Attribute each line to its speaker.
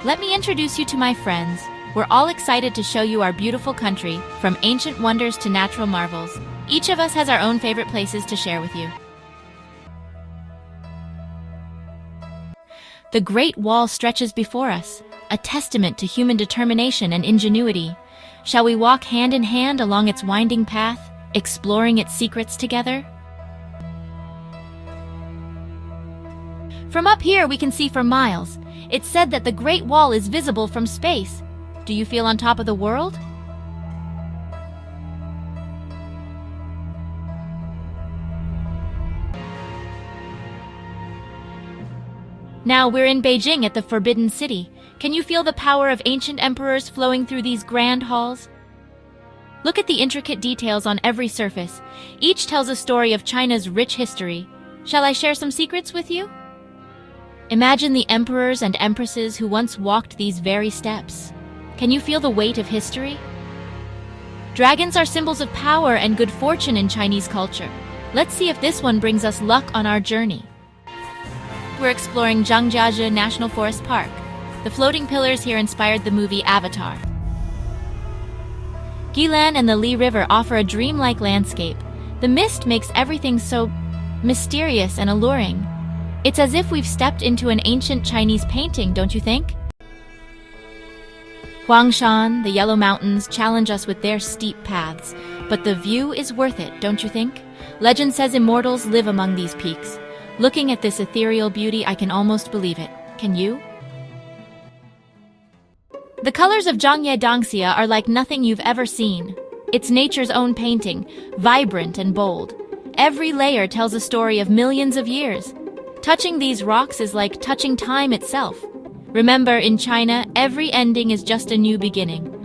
Speaker 1: Let me introduce you to my friends. We're all excited to show you our beautiful country, from ancient wonders to natural marvels. Each of us has our own favorite places to share with you. The Great Wall stretches before us, a testament to human determination and ingenuity. Shall we walk hand in hand along its winding path, exploring its secrets together? From up here, we can see for miles. It's said that the Great Wall is visible from space. Do you feel on top of the world? Now we're in Beijing at the Forbidden City. Can you feel the power of ancient emperors flowing through these grand halls? Look at the intricate details on every surface. Each tells a story of China's rich history. Shall I share some secrets with you? Imagine the emperors and empresses who once walked these very steps. Can you feel the weight of history? Dragons are symbols of power and good fortune in Chinese culture. Let's see if this one brings us luck on our journey. We're exploring Zhangjiajie National Forest Park. The floating pillars here inspired the movie Avatar. Guilan and the Li River offer a dreamlike landscape. The mist makes everything so mysterious and alluring. It's as if we've stepped into an ancient Chinese painting, don't you think? Huangshan, the Yellow Mountains, challenge us with their steep paths, but the view is worth it, don't you think? Legend says immortals live among these peaks. Looking at this ethereal beauty, I can almost believe it. Can you? The colors of Zhangye Dangxia are like nothing you've ever seen. It's nature's own painting, vibrant and bold. Every layer tells a story of millions of years. Touching these rocks is like touching time itself. Remember, in China, every ending is just a new beginning.